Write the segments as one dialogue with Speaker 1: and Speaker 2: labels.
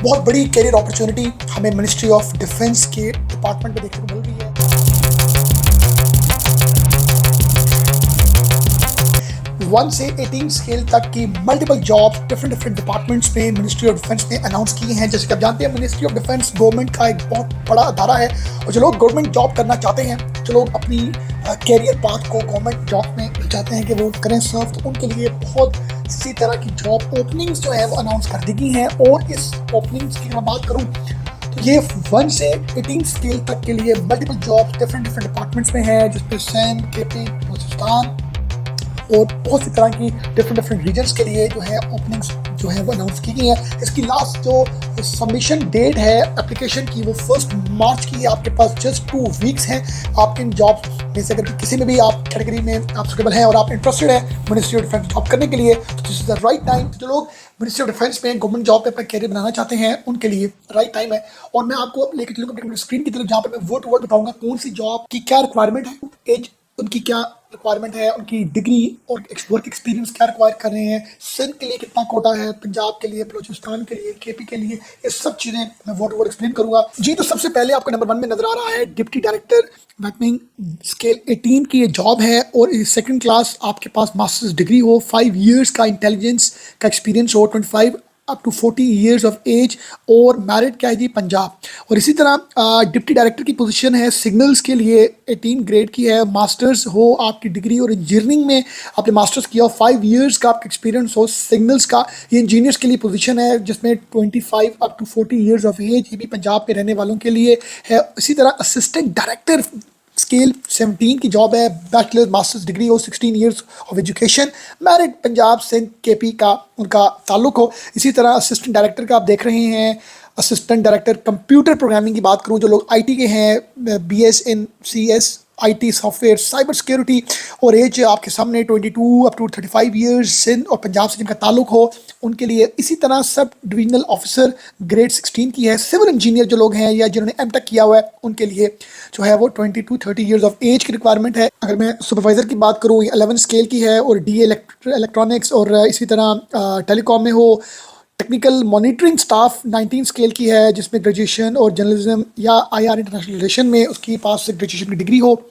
Speaker 1: बहुत बड़ी career opportunity हमें मिनिस्ट्री ऑफ डिफेंस के डिपार्टमेंट में देखने को मिल रही है। 1 से 18 स्केल तक की मल्टीपल जॉब्स डिफरेंट डिपार्टमेंट्स में मिनिस्ट्री ऑफ डिफेंस ने अनाउंस की हैं। जैसे कि आप जानते हैं, मिनिस्ट्री ऑफ डिफेंस गवर्नमेंट का एक बहुत बड़ा अदारा है, और जो लोग गवर्नमेंट जॉब करना चाहते हैं, जो लोग अपनी कैरियर पाथ को गवर्नमेंट जॉब में चाहते हैं कि वो करें सर्व, तो उनके लिए बहुत सी तरह की जॉब ओपनिंग्स जो है वो अनाउंस कर दी गई हैं। और इस ओपनिंग्स की मैं बात करूँ तो ये 1 से 18 स्केल तक के लिए मल्टीपल जॉब्स डिफरेंट डिपार्टमेंट्स में है, जिसमें सैन, केपी, बलूचिस्तान और बहुत सी तरह की डिफरेंट रीजन्स के लिए जो है ओपनिंग्स जो है वो अनाउंस की गई है। इसकी लास्ट जो सबमिशन डेट है एप्लीकेशन की वो 1 मार्च की है। आपके पास जस्ट 2 वीक्स हैं। आपके इन जॉब में से अगर किसी में भी आप कैटेगरी में आप सुटेबल हैं और आप इंटरेस्टेड हैं मिनिस्ट्री ऑफ डिफेंस जॉब करने के लिए, तो this is the right time. जो लोग मिनिस्ट्री ऑफ डिफेंस में गवर्नमेंट जॉब पे अपना कैरियर बनाना चाहते हैं उनके लिए राइट टाइम है। और मैं आपको लेकर चलूँगा स्क्रीन की तरफ, जहाँ पर मैं वर्ड टू वर्ड बताऊंगा कौन सी जॉब की क्या रिक्वायरमेंट है, एज उनकी क्या रिक्वायरमेंट है, उनकी डिग्री और वर्क एक्सपीरियंस क्या रिक्वायर कर रहे हैं, सिंध के लिए कितना कोटा है, पंजाब के लिए, बलूचिस्तान के लिए, केपी के लिए, ये सब चीज़ें मैं वर्ड टू वर्ड एक्सप्लेन करूंगा जी। तो सबसे पहले आपको नंबर 1 में नजर आ रहा है डिप्टी डायरेक्टर वैटमिंग स्केल 18 की ये जॉब है। और सेकंड क्लास आपके पास मास्टर्स डिग्री हो, 5 इयर्स का इंटेलिजेंस का एक्सपीरियंस हो, 25 up to 40 years of age, और मैरिड क्या है जी पंजाब। और इसी तरह डिप्टी डायरेक्टर की पोजीशन है सिग्नल्स के लिए, 18 ग्रेड की है, मास्टर्स हो आपकी डिग्री और इंजीनियरिंग में आपने मास्टर्स किया हो, 5 इयर्स का आपका एक्सपीरियंस हो सिग्नल्स का। ये इंजीनियर्स के लिए पोजीशन है जिसमें 25 up to 40 years of age, ये भी पंजाब में रहने वालों के लिए है। इसी तरह असिस्टेंट डायरेक्टर स्केल 17 की जॉब है, बैचलर मास्टर्स डिग्री हो, 16 years of education, married, Punjab, Sindh, KP का उनका ताल्लुक हो। इसी तरह असिस्टेंट डायरेक्टर का आप देख रहे हैं, असिस्टेंट डायरेक्टर कंप्यूटर प्रोग्रामिंग की बात करूं, जो लोग आईटी के हैं, BS in CS, IT software, cyber security, और एज आपके सामने 22 अप टू 35 इयर्स, सिंध और पंजाब से जिनका ताल्लुक हो उनके लिए। इसी तरह सब डिविजनल ऑफिसर ग्रेड 16 की है। सिविल इंजीनियर जो लोग हैं या जिन्होंने एमटेक किया हुआ है उनके लिए जो है वो 22-30 इयर्स ऑफ एज की रिक्वायरमेंट है। अगर मैं सुपरवाइजर की बात करूँ, 11 स्केल की है, और डी इलेक्ट्रॉनिक्स और इसी तरह टेलीकॉम में हो। टेक्निकल मॉनिटरिंग स्टाफ 19 स्केल की है, जिसमें ग्रेजुएशन और जर्नलिज्म या आईआर इंटरनेशनल रिलेशन में उसकी पास से ग्रेजुएशन की डिग्री हो।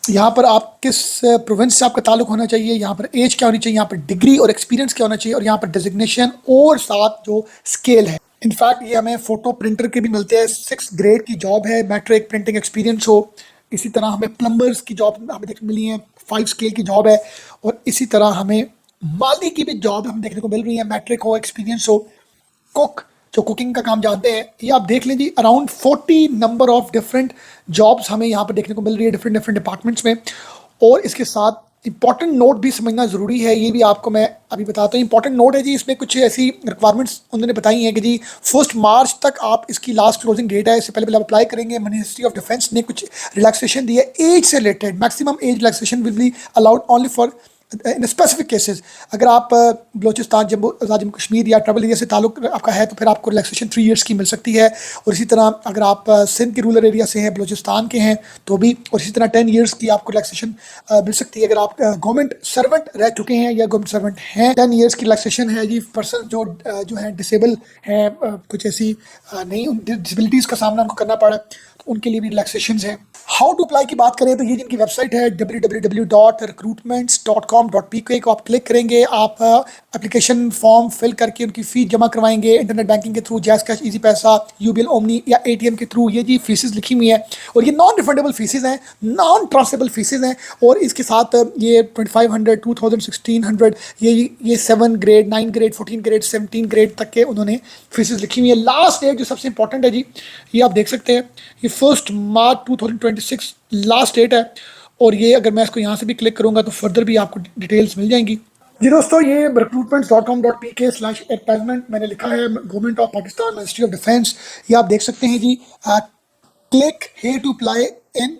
Speaker 1: यहाँ पर आप किस प्रोविंस से आपका ताल्लुक होना चाहिए, यहाँ पर एज क्या होनी चाहिए, यहाँ पर डिग्री और एक्सपीरियंस क्या होना चाहिए, और यहाँ पर डेजिग्नेशन और साथ जो स्केल है। इनफैक्ट ये हमें फोटो प्रिंटर के भी मिलते हैं। 6 ग्रेड की जॉब है, मैट्रिक प्रिंटिंग एक्सपीरियंस हो। इसी तरह हमें प्लम्बर्स की जॉब हमें देखने मिली है, 5 स्केल की जॉब है। और इसी तरह हमें माली की भी जॉब हमें देखने को मिल रही है, मैट्रिक हो, एक्सपीरियंस हो। कुक जो कुकिंग का काम जानते हैं, ये आप देख लें जी, around 40 number of different jobs हमें यहाँ पर देखने को मिल रही है डिफरेंट डिपार्टमेंट्स में। और इसके साथ इंपॉर्टेंट नोट भी समझना ज़रूरी है, ये भी आपको मैं अभी बताता हूँ। इंपॉर्टेंट नोट है जी, इसमें कुछ ऐसी रिक्वायरमेंट्स उन्होंने बताई हैं कि जी 1 मार्च तक आप इसकी लास्ट क्लोजिंग डेट है, इससे पहले आप अप्लाई करेंगे। मिनिस्ट्री ऑफ डिफेंस ने कुछ रिलैक्सेशन दी है एज से related, maximum age relaxation will be allowed only for in specific cases. अगर आप बलूचिस्तान, जम्मू कश्मीर या ट्राइबल एरिया से ताल्लुक आपका है तो फिर आपको रिलैक्सेशन 3 इयर्स की मिल सकती है। और इसी तरह अगर आप सिंध के रूरल एरिया से हैं, बलूचिस्तान के हैं तो भी, और इसी तरह 10 इयर्स की आपको रिलैक्सेशन मिल सकती है। अगर आप गवर्नमेंट सर्वेंट रह चुके हैं या गवर्नमेंट सर्वेंट हैं, 10 इयर्स की रिलैक्सेशन है जी। पर्सन जो है डिसेबल हैं, कुछ ऐसी नहीं डिसेबिलिटीज़ का सामना उनको करना पड़ा, तो उनके लिए भी रिलैक्सेशन है। हाउ टू अप्लाई की बात करें तो ये जिनकी वेबसाइट है www.recruitments.com.pk को आप क्लिक करेंगे, आप एप्लीकेशन फॉर्म फिल करके उनकी फ़ीस जमा करवाएंगे इंटरनेट बैंकिंग के थ्रू, जैज़ कैश, इजी पैसा, यूबीएल, ओमनी या एटीएम के थ्रू। ये जी फीसेस लिखी हुई हैं, और ये नॉन रिफंडेबल फीसेस हैं, नॉन ट्रांसफरेबल फीसेस हैं। और इसके साथ ये 2500, 2000, 1600, ये 7 ग्रेड, 9 ग्रेड, 14 ग्रेड, 17 ग्रेड तक के उन्होंने फीसेस लिखी हुई है। लास्ट डेट जो सबसे इंपॉर्टेंट है जी, ये आप देख सकते हैं, ये 1 मार्च 2026 लास्ट डेट है। और ये अगर मैं इसको यहाँ से भी क्लिक करूँगा तो फर्दर भी आपको डिटेल्स मिल जाएंगी जी। दोस्तों ये recruitments.com.pk/advertisement मैंने लिखा है, government of Pakistan, ministry of defence. ये आप देख सकते हैं जी, click here to apply in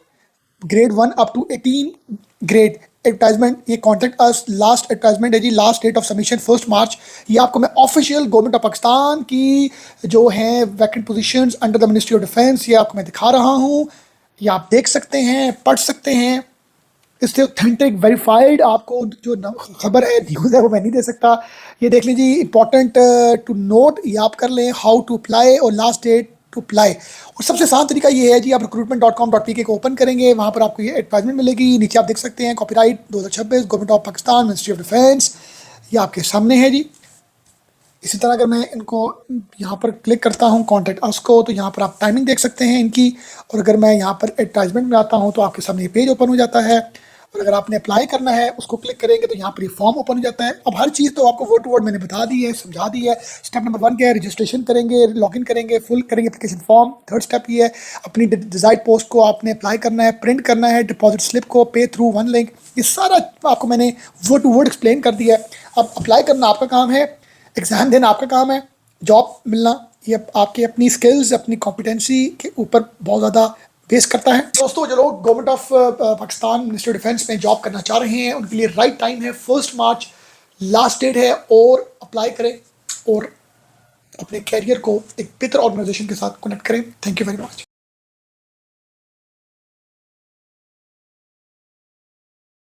Speaker 1: grade 1 up to 18 grade advertisement. ये कॉन्टेक्ट अस, लास्ट एडवर्टाइजमेंट है जी, last date of submission 1 March. ये आपको मैं ऑफिशियल गवर्नमेंट ऑफ पाकिस्तान की जो हैं vacant positions under the ministry of defence, ये आपको मैं दिखा रहा हूँ। ये आप देख सकते हैं, पढ़ सकते हैं। इससे ऑथेंटिक वेरीफाइड आपको जो खबर है, न्यूज़ है, वो मैं नहीं दे सकता। ये देख लीजिए, इंपॉर्टेंट टू नोट, ये आप कर लें, हाउ टू अप्लाई और लास्ट डेट टू अप्लाई। और सबसे आसान तरीका ये है जी, आप recruitment.com.pk को ओपन करेंगे, वहाँ पर आपको ये एडवर्टाइजमेंट मिलेगी। नीचे आप देख सकते हैं copyright 2026 government of Pakistan, ministry of defence, ये आपके सामने है जी। इसी तरह अगर मैं इनको यहाँ पर क्लिक करता हूँ कॉन्टैक्ट अस को, तो यहाँ पर आप टाइमिंग देख सकते हैं इनकी। और अगर मैं यहाँ पर एडवर्टाइजमेंट में आता हूँ तो आपके सामने ये पेज ओपन हो जाता है। और अगर आपने अप्लाई करना है, उसको क्लिक करेंगे तो यहाँ पर ये फॉर्म ओपन हो जाता है। अब हर चीज़ तो आपको वर्ड टू वर्ड मैंने बता दी है, समझा दी है। स्टेप नंबर 1 क्या है, रजिस्ट्रेशन करेंगे, लॉगिन करेंगे, फुल करेंगे एप्लीकेशन फॉर्म। थर्ड स्टेप ये है, अपनी डिजायर्ड पोस्ट को आपने अप्लाई करना है, प्रिंट करना है, डिपॉजिट स्लिप को, पे थ्रू 1 लिंक। ये सारा आपको मैंने वर्ड टू वर्ड एक्सप्लेन कर दिया है। अब अप्लाई करना आपका काम है, एग्ज़ाम देना आपका काम है, जॉब मिलना ये आपके अपनी स्किल्स, अपनी कॉम्पिटेंसी के ऊपर बहुत ज़्यादा बेस करता है। दोस्तों, जो लोग government of Pakistan ministry of defence में जॉब करना चाह रहे हैं, उनके लिए राइट टाइम है, 1 मार्च लास्ट डेट है। और अप्लाई करें और अपने कैरियर को एक बेहतर ऑर्गेनाइजेशन के साथ कनेक्ट करें। Thank you very much.